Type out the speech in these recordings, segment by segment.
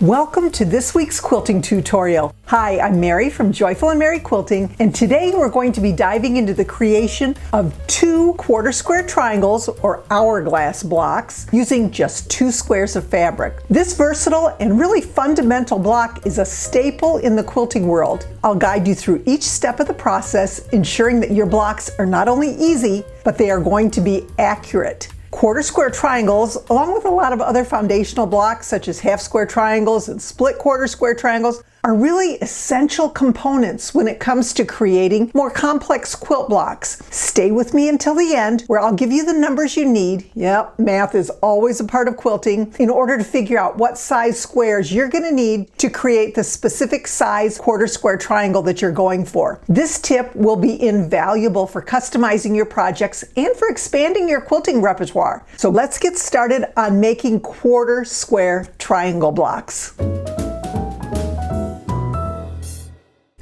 Welcome to this week's quilting tutorial. Hi, I'm Mary from Joyful and Merry Quilting, and today we're going to be diving into the creation of 2 quarter square triangles or hourglass blocks using just 2 squares of fabric. This versatile and really fundamental block is a staple in the quilting world. I'll guide you through each step of the process, ensuring that your blocks are not only easy, but they are going to be accurate. Quarter square triangles, along with a lot of other foundational blocks such as half square triangles and split quarter square triangles, are really essential components when it comes to creating more complex quilt blocks. Stay with me until the end, where I'll give you the numbers you need. Yep, math is always a part of quilting, in order to figure out what size squares you're going to need to create the specific size quarter square triangle that you're going for. This tip will be invaluable for customizing your projects and for expanding your quilting repertoire. So let's get started on making quarter square triangle blocks.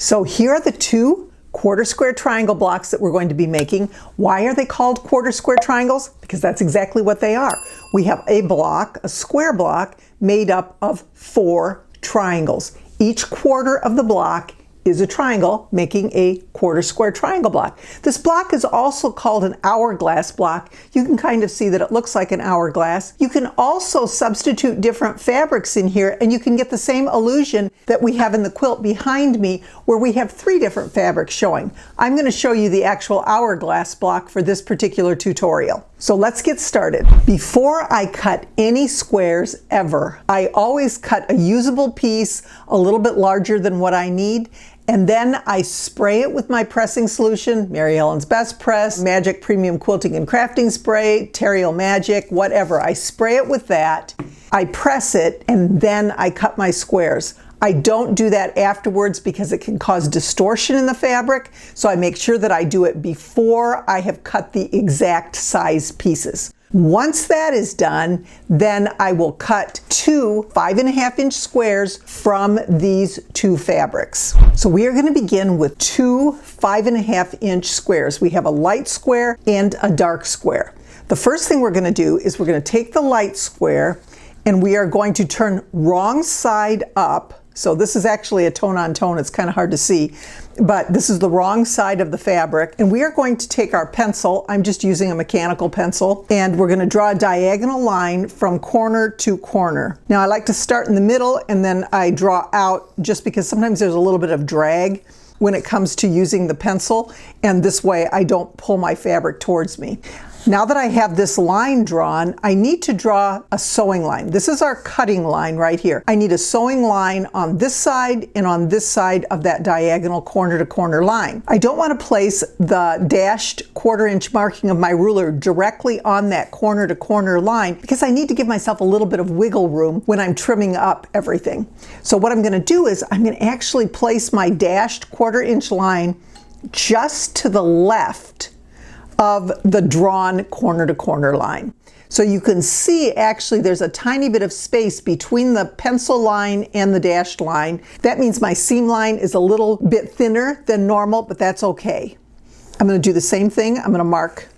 So here are the 2 quarter square triangle blocks that we're going to be making. Why are they called quarter square triangles? Because that's exactly what they are. We have a block, a square block, made up of 4 triangles. Each quarter of the block is a triangle, making a quarter square triangle block. This block is also called an hourglass block. You can kind of see that it looks like an hourglass. You can also substitute different fabrics in here, and you can get the same illusion that we have in the quilt behind me, where we have 3 different fabrics showing. I'm going to show you the actual hourglass block for this particular tutorial. So let's get started. Before I cut any squares ever, I always cut a usable piece a little bit larger than what I need, and then I spray it with my pressing solution, Mary Ellen's Best Press, Magic Premium Quilting and Crafting Spray, Terrio Magic, whatever. I spray it with that, I press it, and then I cut my squares. I don't do that afterwards because it can cause distortion in the fabric, so I make sure that I do it before I have cut the exact size pieces. Once that is done, then I will cut 2 5.5-inch squares from these 2 fabrics. So we are going to begin with 2 5.5-inch squares. We have a light square and a dark square. The first thing we're going to do is we're going to take the light square and we are going to turn wrong side up. So this is actually a tone on tone. It's kind of hard to see, but this is the wrong side of the fabric. And we are going to take our pencil, I'm just using a mechanical pencil, and we're going to draw a diagonal line from corner to corner. Now I like to start in the middle and then I draw out, just because sometimes there's a little bit of drag when it comes to using the pencil, and this way I don't pull my fabric towards me. Now that I have this line drawn, I need to draw a sewing line. This is our cutting line right here. I need a sewing line on this side and on this side of that diagonal corner to corner line. I don't want to place the dashed 1/4-inch marking of my ruler directly on that corner to corner line, because I need to give myself a little bit of wiggle room when I'm trimming up everything. So what I'm going to do is I'm going to actually place my dashed 1/4-inch line just to the left of the drawn corner to corner line. So you can see actually there's a tiny bit of space between the pencil line and the dashed line. That means my seam line is a little bit thinner than normal, but that's okay. I'm going to do the same thing. I'm going to mark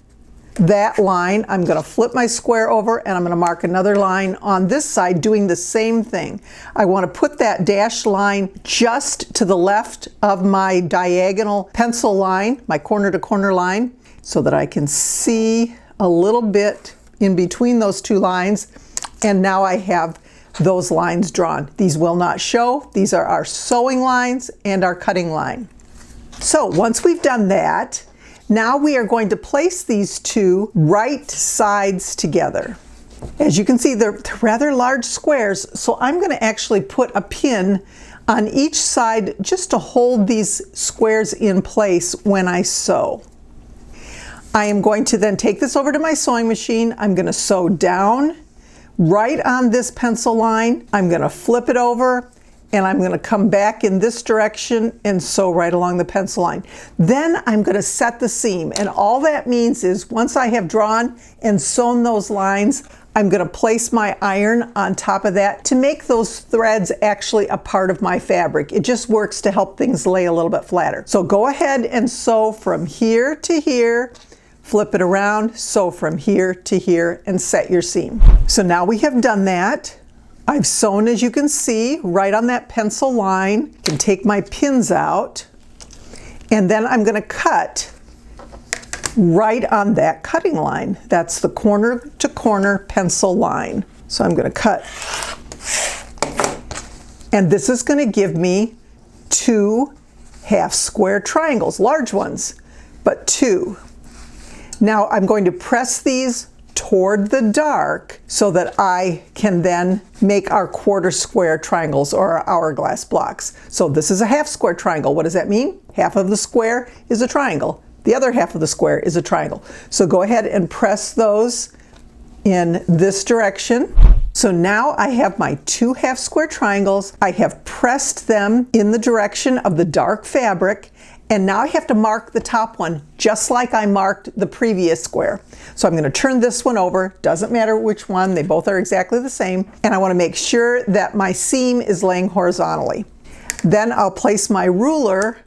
that line. I'm going to flip my square over and I'm going to mark another line on this side doing the same thing. I want to put that dashed line just to the left of my diagonal pencil line, my corner to corner line, so that I can see a little bit in between those 2 lines. And now I have those lines drawn. These will not show. These are our sewing lines and our cutting line. So once we've done that, now we are going to place these 2 right sides together. As you can see, they're rather large squares, so I'm going to actually put a pin on each side just to hold these squares in place when I sew. I am going to then take this over to my sewing machine. I'm going to sew down right on this pencil line. I'm going to flip it over and I'm going to come back in this direction and sew right along the pencil line. Then I'm going to set the seam, and all that means is once I have drawn and sewn those lines, I'm going to place my iron on top of that to make those threads actually a part of my fabric. It just works to help things lay a little bit flatter. So go ahead and sew from here to here, flip it around, sew from here to here, and set your seam. So now we have done that. I've sewn, as you can see, right on that pencil line. I can take my pins out, and then I'm going to cut right on that cutting line. That's the corner to corner pencil line. So I'm going to cut. And this is going to give me 2 half square triangles, large ones, but 2. Now I'm going to press these toward the dark so that I can then make our quarter square triangles or our hourglass blocks. So this is a half square triangle. What does that mean? Half of the square is a triangle. The other half of the square is a triangle. So go ahead and press those in this direction. So now I have my 2 half square triangles. I have pressed them in the direction of the dark fabric, and now I have to mark the top one just like I marked the previous square. So I'm going to turn this one over. Doesn't matter which one, they both are exactly the same. And I want to make sure that my seam is laying horizontally. Then I'll place my ruler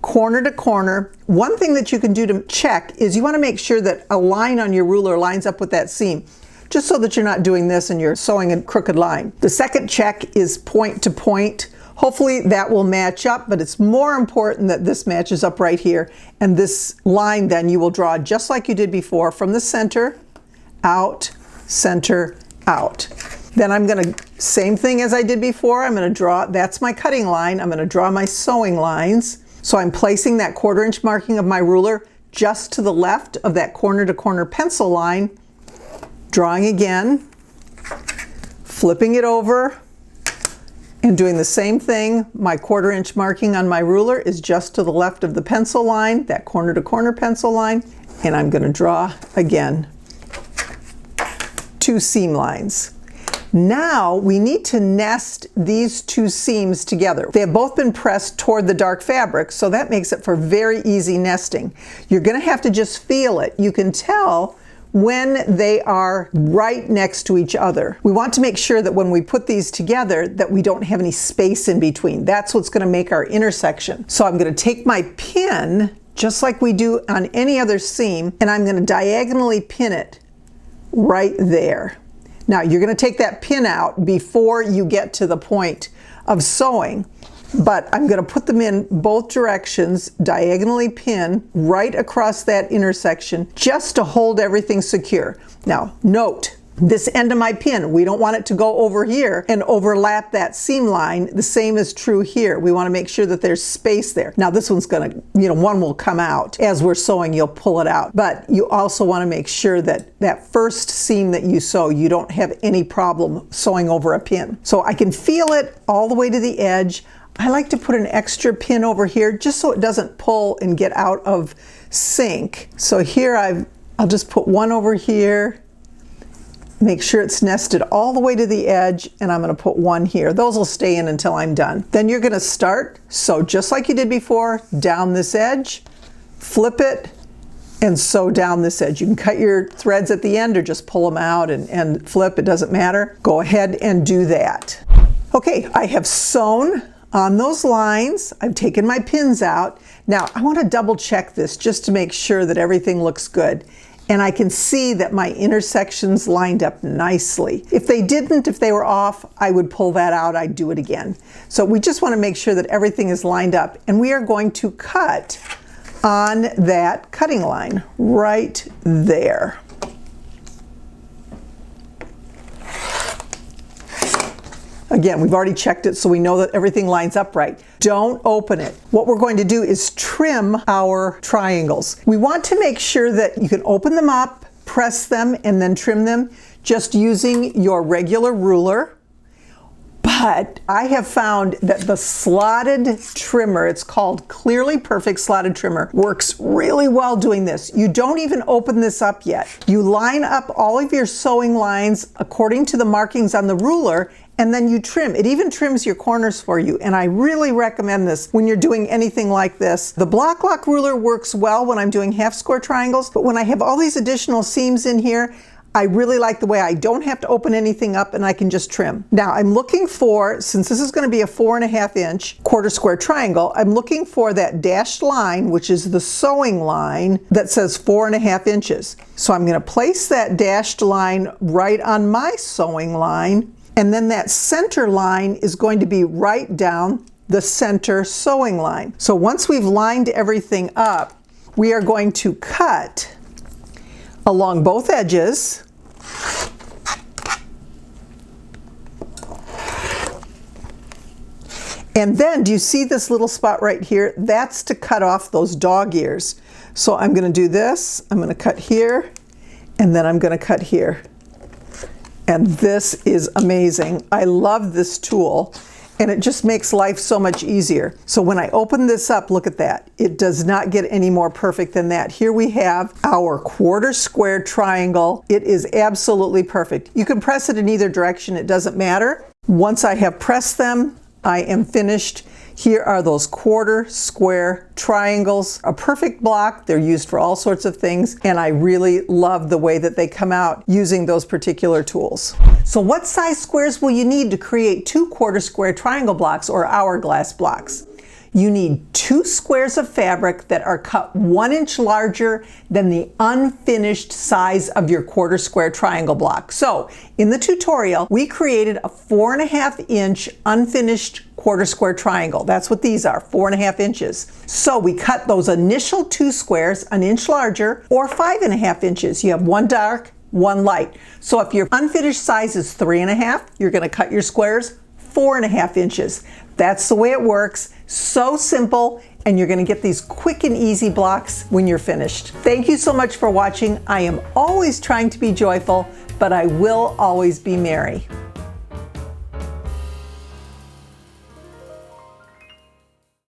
corner to corner. One thing that you can do to check is you want to make sure that a line on your ruler lines up with that seam, just so that you're not doing this and you're sewing a crooked line. The second check is point to point. Hopefully that will match up, but it's more important that this matches up right here. And this line then you will draw just like you did before, from the center, out, center, out. Then I'm going to, same thing as I did before, I'm going to draw, that's my cutting line, I'm going to draw my sewing lines. So I'm placing that 1/4 inch marking of my ruler just to the left of that corner to corner pencil line, drawing again, flipping it over, and doing the same thing. My 1/4 inch marking on my ruler is just to the left of the pencil line, that corner to corner pencil line, and I'm going to draw again 2 seam lines. Now we need to nest these 2 seams together. They have both been pressed toward the dark fabric, so that makes it for very easy nesting. You're going to have to just feel it. You can tell when they are right next to each other. We want to make sure that when we put these together that we don't have any space in between. That's what's going to make our intersection. So I'm going to take my pin, just like we do on any other seam, and I'm going to diagonally pin it right there. Now you're going to take that pin out before you get to the point of sewing, but I'm going to put them in both directions, diagonally pin right across that intersection just to hold everything secure. Now note, this end of my pin, we don't want it to go over here and overlap that seam line. The same is true here. We want to make sure that there's space there. Now this one's going to, one will come out. As we're sewing, you'll pull it out. But you also want to make sure that that first seam that you sew, you don't have any problem sewing over a pin. So I can feel it all the way to the edge. I like to put an extra pin over here just so it doesn't pull and get out of sync. So here I'll just put one over here. Make sure it's nested all the way to the edge, and I'm going to put one here. Those will stay in until I'm done. Then you're going to start, sew just like you did before, down this edge, flip it, and sew down this edge. You can cut your threads at the end or just pull them out and flip, it doesn't matter. Go ahead and do that. Okay, I have sewn on those lines. I've taken my pins out. Now I want to double check this just to make sure that everything looks good. And I can see that my intersections lined up nicely. If they didn't, if they were off, I would pull that out, I'd do it again. So we just want to make sure that everything is lined up, and we are going to cut on that cutting line right there. Again, we've already checked it, so we know that everything lines up right. Don't open it. What we're going to do is trim our triangles. We want to make sure that you can open them up, press them, and then trim them just using your regular ruler. But I have found that the slotted trimmer, it's called Clearly Perfect Slotted Trimmer, works really well doing this. You don't even open this up yet. You line up all of your sewing lines according to the markings on the ruler, and then you trim. It even trims your corners for you, and I really recommend this when you're doing anything like this. The block lock ruler works well when I'm doing half square triangles, but when I have all these additional seams in here, I really like the way I don't have to open anything up and I can just trim. Now I'm looking for, since this is going to be a 4.5 inch quarter square triangle, I'm looking for that dashed line, which is the sewing line that says 4.5 inches. So I'm going to place that dashed line right on my sewing line, And then that center line is going to be right down the center sewing line. So once we've lined everything up, we are going to cut along both edges. And then, do you see this little spot right here? That's to cut off those dog ears. So I'm going to do this, I'm going to cut here, and then I'm going to cut here. And this is amazing. I love this tool, and it just makes life so much easier. So when I open this up, look at that. It does not get any more perfect than that. Here we have our quarter square triangle. It is absolutely perfect. You can press it in either direction, it doesn't matter. Once I have pressed them, I am finished. Here are those quarter square triangles, a perfect block. They're used for all sorts of things, and I really love the way that they come out using those particular tools. So what size squares will you need to create 2 quarter square triangle blocks or hourglass blocks? You need 2 squares of fabric that are cut 1 inch larger than the unfinished size of your quarter square triangle block. So in the tutorial, we created a 4.5 inch unfinished quarter square triangle. That's what these are, 4.5 inches. So we cut those initial 2 squares 1 inch larger, or 5.5 inches. You have 1 dark, 1 light. So if your unfinished size is 3.5, you're going to cut your squares 4.5 inches. That's the way it works. So simple, and you're going to get these quick and easy blocks when you're finished. Thank you so much for watching. I am always trying to be joyful, but I will always be merry.